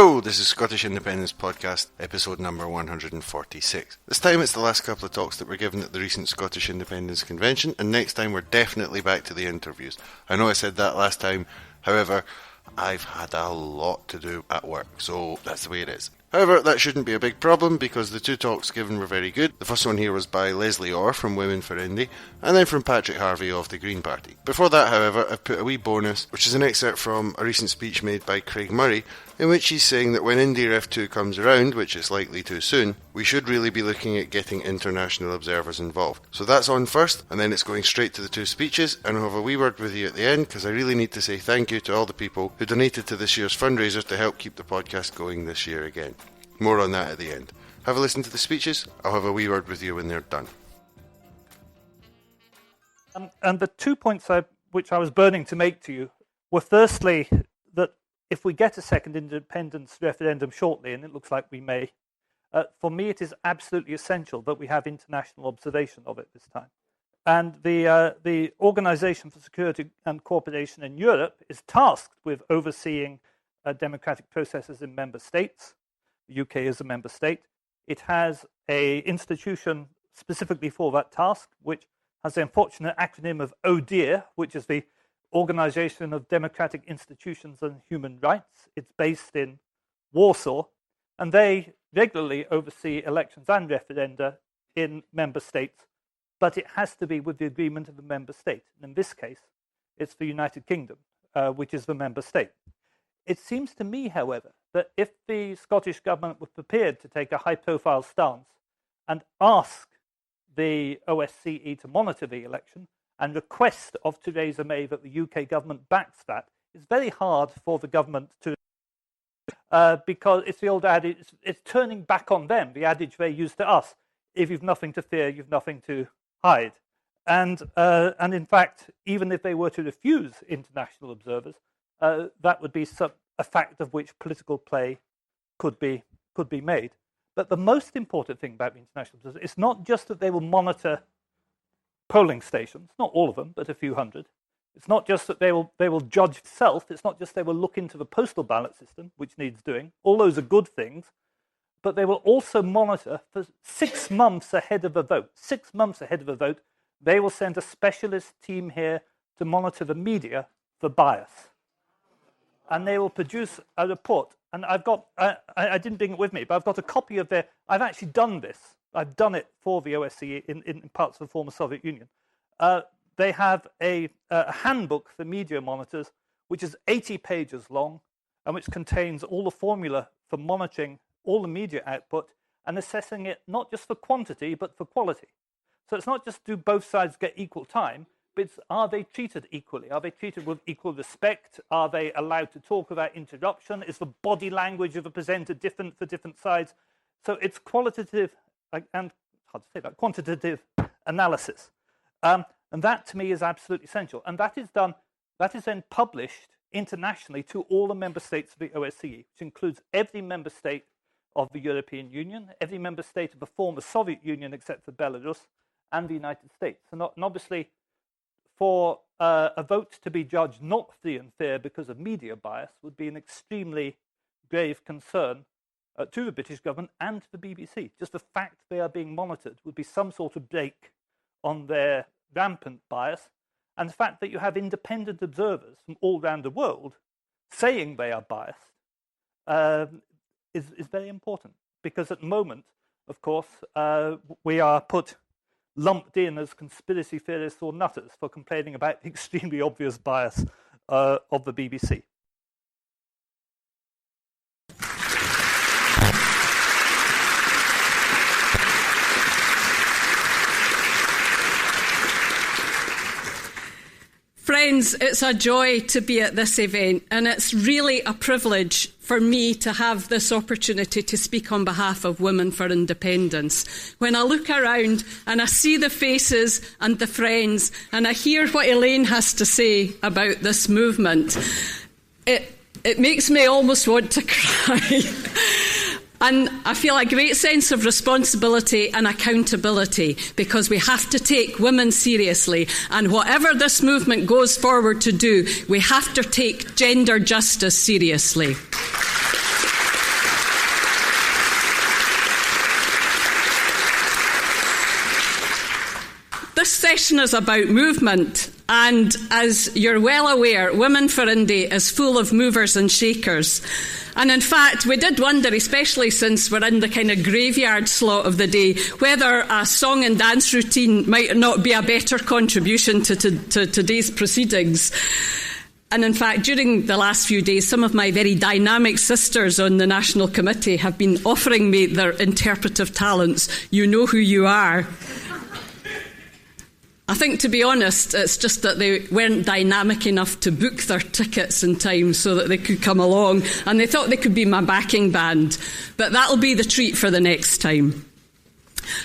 Hello, this is Scottish Independence Podcast, episode number 146. This time it's the last couple of talks that were given at the recent Scottish Independence Convention, and next time we're definitely back to the interviews. I know I said that last time, however, I've had a lot to do at work, so that's the way it is. However, that shouldn't be a big problem because the two talks given were very good. The first one here was by Lesley Orr from Women for Indy, and then from Patrick Harvie of the Green Party. Before that, however, I've put a wee bonus, which is an excerpt from a recent speech made by Craig Murray, in which he's saying that when Indyref 2 comes around, which is likely too soon, we should really be looking at getting international observers involved. So that's on first, and then it's going straight to the two speeches, and I'll have a wee word with you at the end, because I really need to say thank you to all the people who donated to this year's fundraiser to help keep the podcast going this year again. More on that at the end. Have a listen to the speeches. I'll have a wee word with you when they're done. And the 2 points which I was burning to make to you were firstly that if we get a second independence referendum shortly, and it looks like we may, for me it is absolutely essential that we have international observation of it this time. And the Organisation for Security and Cooperation in Europe is tasked with overseeing democratic processes in member states. The UK is a member state. It has an institution specifically for that task, which has the unfortunate acronym of ODIHR, which is the Organisation of Democratic Institutions and Human Rights. It's based in Warsaw, and they regularly oversee elections and referenda in member states, but it has to be with the agreement of the member state. And in this case, it's the United Kingdom, which is the member state. It seems to me, however, that if the Scottish Government were prepared to take a high-profile stance and ask the OSCE to monitor the election and request of Theresa May that the UK government backs that, it's very hard for the government to, because it's the old adage, it's turning back on them, the adage they used to us, if you've nothing to fear, you've nothing to hide. And in fact, even if they were to refuse international observers, that would be a fact of which political play could be made. But the most important thing about the international observers is not just that they will monitor polling stations, not all of them, but a few hundred. It's not just that they will judge self. It's not just they will look into the postal ballot system, which needs doing. All those are good things. But they will also monitor for 6 months ahead of a vote. 6 months ahead of a vote, they will send a specialist team here to monitor the media for bias. And they will produce a report. And I've got, I didn't bring it with me, but I've got a copy of I've actually done this. I've done it for the OSCE in parts of the former Soviet Union. They have a handbook for media monitors, which is 80 pages long, and which contains all the formula for monitoring all the media output and assessing it not just for quantity, but for quality. So it's not just do both sides get equal time, but are they treated equally? Are they treated with equal respect? Are they allowed to talk without interruption? Is the body language of a presenter different for different sides? So it's qualitative and quantitative analysis. And that to me is absolutely essential. And that is then published internationally to all the member states of the OSCE, which includes every member state of the European Union, every member state of the former Soviet Union except for Belarus, and the United States. And obviously, for a vote to be judged not free and fair because of media bias would be an extremely grave concern to the British government and to the BBC. Just the fact they are being monitored would be some sort of break on their rampant bias. And the fact that you have independent observers from all around the world saying they are biased is very important. Because at the moment, of course, we are lumped in as conspiracy theorists or nutters for complaining about the extremely obvious bias of the BBC. Friends, it's a joy to be at this event, and it's really a privilege for me to have this opportunity to speak on behalf of Women for Independence. When I look around and I see the faces and the friends, and I hear what Elaine has to say about this movement, it makes me almost want to cry. And I feel a great sense of responsibility and accountability because we have to take women seriously. And whatever this movement goes forward to do, we have to take gender justice seriously. This session is about movement, and as you're well aware, Women for Indy is full of movers and shakers. And in fact, we did wonder, especially since we're in the kind of graveyard slot of the day, whether a song and dance routine might not be a better contribution to today's proceedings. And in fact, during the last few days, some of my very dynamic sisters on the National Committee have been offering me their interpretive talents. You know who you are. I think, to be honest, it's just that they weren't dynamic enough to book their tickets in time so that they could come along, and they thought they could be my backing band. But that'll be the treat for the next time.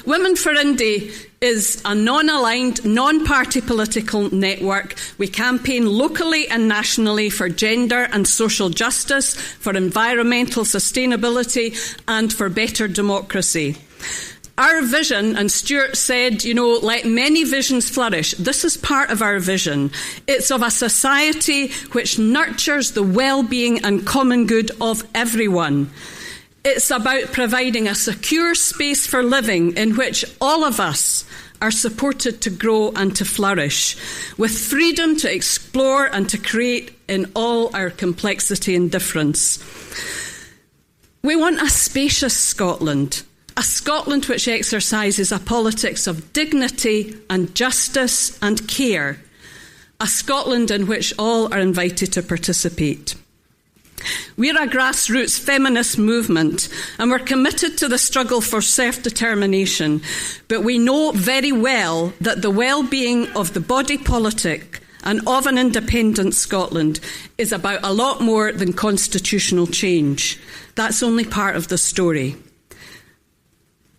Women for Indy is a non-aligned, non-party political network. We campaign locally and nationally for gender and social justice, for environmental sustainability, and for better democracy. Our vision, and Stuart said, let many visions flourish. This is part of our vision. It's of a society which nurtures the well-being and common good of everyone. It's about providing a secure space for living in which all of us are supported to grow and to flourish, with freedom to explore and to create in all our complexity and difference. We want a spacious Scotland. A Scotland which exercises a politics of dignity and justice and care. A Scotland in which all are invited to participate. We're a grassroots feminist movement, and we're committed to the struggle for self-determination, but we know very well that the well-being of the body politic and of an independent Scotland is about a lot more than constitutional change. That's only part of the story.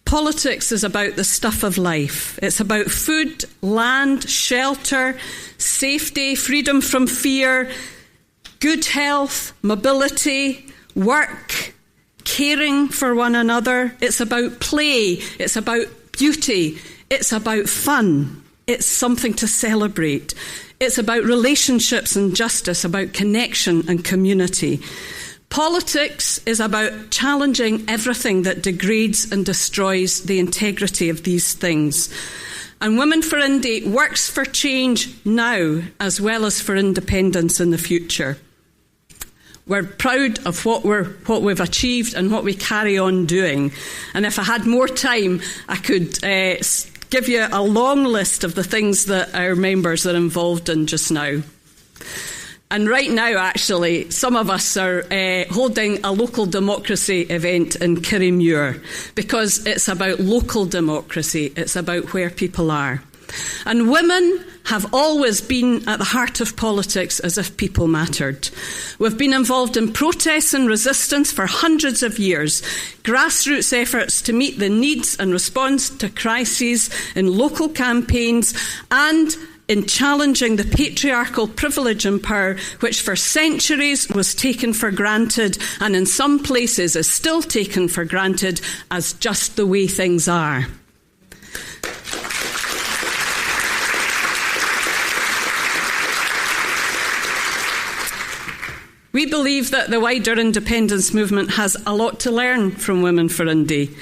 Politics is about the stuff of life. It's about food, land, shelter, safety, freedom from fear, good health, mobility, work, caring for one another. It's about play. It's about beauty. It's about fun. It's something to celebrate. It's about relationships and justice, about connection and community. Politics is about challenging everything that degrades and destroys the integrity of these things. And Women for Indy works for change now as well as for independence in the future. We're proud of what we've achieved and what we carry on doing. And if I had more time, I could give you a long list of the things that our members are involved in just now. And right now, actually, some of us are holding a local democracy event in Kirriemuir because it's about local democracy. It's about where people are. And women have always been at the heart of politics as if people mattered. We've been involved in protests and resistance for hundreds of years, grassroots efforts to meet the needs and response to crises in local campaigns, and in challenging the patriarchal privilege and power which for centuries was taken for granted and in some places is still taken for granted as just the way things are. We believe that the wider independence movement has a lot to learn from Women for Indy,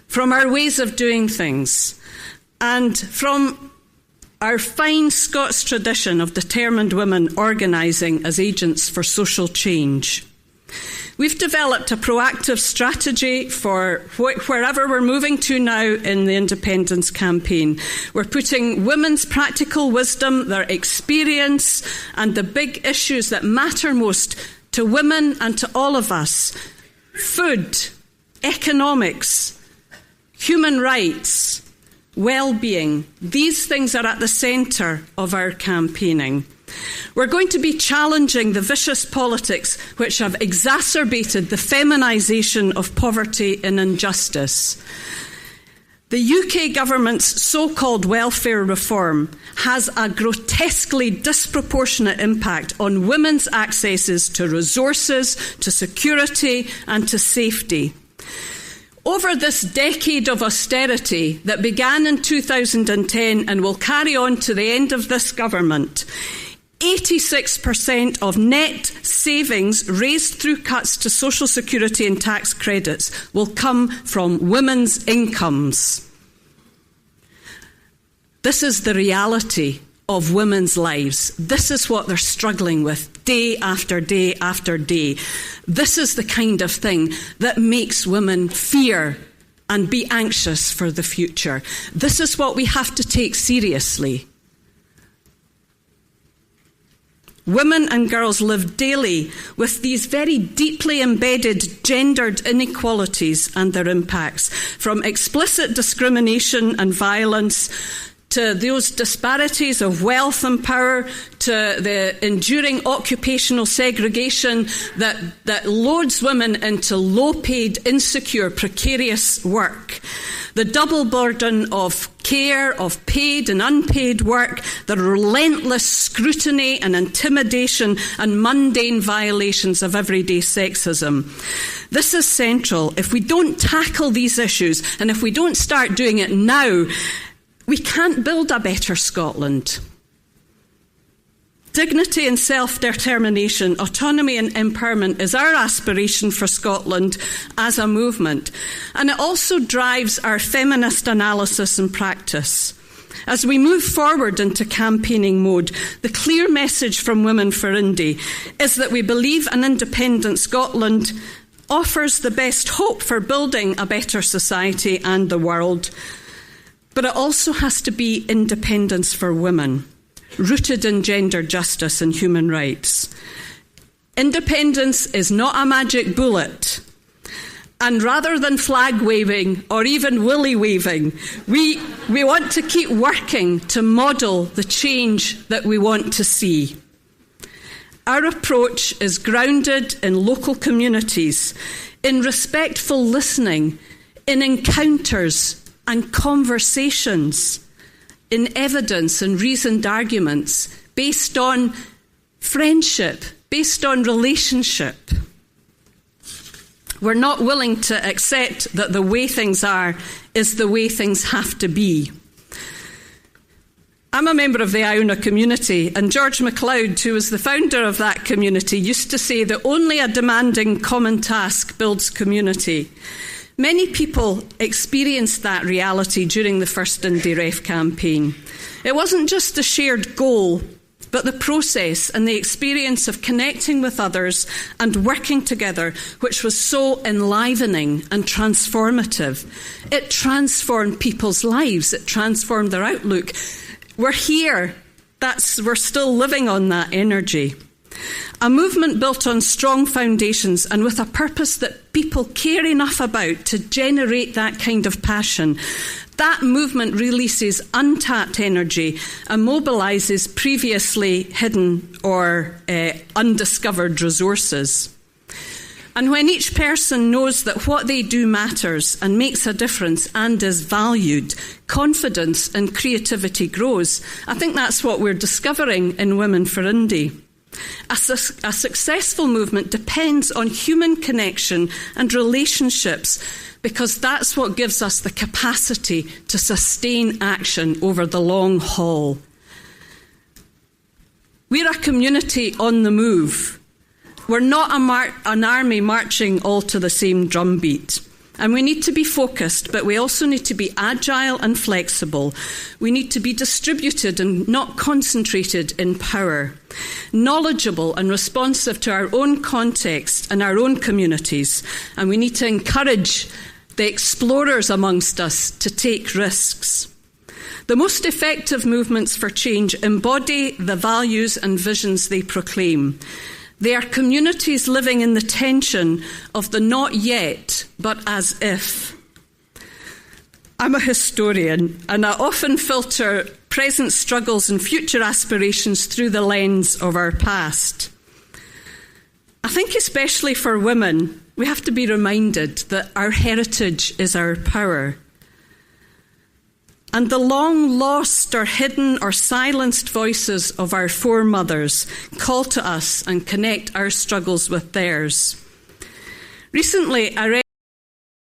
from our ways of doing things, and from our fine Scots tradition of determined women organising as agents for social change. We've developed a proactive strategy for wherever we're moving to now in the independence campaign. We're putting women's practical wisdom, their experience, and the big issues that matter most to women and to all of us: food, economics, human rights, well-being. These things are at the centre of our campaigning. We're going to be challenging the vicious politics which have exacerbated the feminisation of poverty and injustice. The UK government's so-called welfare reform has a grotesquely disproportionate impact on women's accesses to resources, to security and to safety. Over this decade of austerity that began in 2010 and will carry on to the end of this government, 86% of net savings raised through cuts to social security and tax credits will come from women's incomes. This is the reality of women's lives. This is what they're struggling with day after day after day. This is the kind of thing that makes women fear and be anxious for the future. This is what we have to take seriously. Women and girls live daily with these very deeply embedded gendered inequalities and their impacts, from explicit discrimination and violence to those disparities of wealth and power, to the enduring occupational segregation that loads women into low-paid, insecure, precarious work. The double burden of care, of paid and unpaid work, the relentless scrutiny and intimidation and mundane violations of everyday sexism. This is central. If we don't tackle these issues, and if we don't start doing it now, we can't build a better Scotland. Dignity and self-determination, autonomy and empowerment is our aspiration for Scotland as a movement. And it also drives our feminist analysis and practice. As we move forward into campaigning mode, the clear message from Women for Indy is that we believe an independent Scotland offers the best hope for building a better society and the world. But it also has to be independence for women, rooted in gender justice and human rights. Independence is not a magic bullet. And rather than flag waving or even willy waving, we want to keep working to model the change that we want to see. Our approach is grounded in local communities, in respectful listening, in encounters and conversations, in evidence and reasoned arguments, based on friendship, based on relationship. We're not willing to accept that the way things are is the way things have to be. I'm a member of the Iona community, and George MacLeod, who was the founder of that community, used to say that only a demanding common task builds community. Many people experienced that reality during the first Indyref campaign. It wasn't just the shared goal, but the process and the experience of connecting with others and working together, which was so enlivening and transformative. It transformed people's lives. It transformed their outlook. We're here. We're still living on that energy. A movement built on strong foundations and with a purpose that people care enough about to generate that kind of passion. That movement releases untapped energy and mobilises previously hidden or undiscovered resources. And when each person knows that what they do matters and makes a difference and is valued, confidence and creativity grows. I think that's what we're discovering in Women for Indy. A successful movement depends on human connection and relationships, because that's what gives us the capacity to sustain action over the long haul. We're a community on the move. We're not an army marching all to the same drumbeat. And we need to be focused, but we also need to be agile and flexible. We need to be distributed and not concentrated in power, knowledgeable and responsive to our own context and our own communities. And we need to encourage the explorers amongst us to take risks. The most effective movements for change embody the values and visions they proclaim. They are communities living in the tension of the not yet, but as if. I'm a historian, and I often filter present struggles and future aspirations through the lens of our past. I think especially for women, we have to be reminded that our heritage is our power. And the long lost or hidden or silenced voices of our foremothers call to us and connect our struggles with theirs. Recently, I read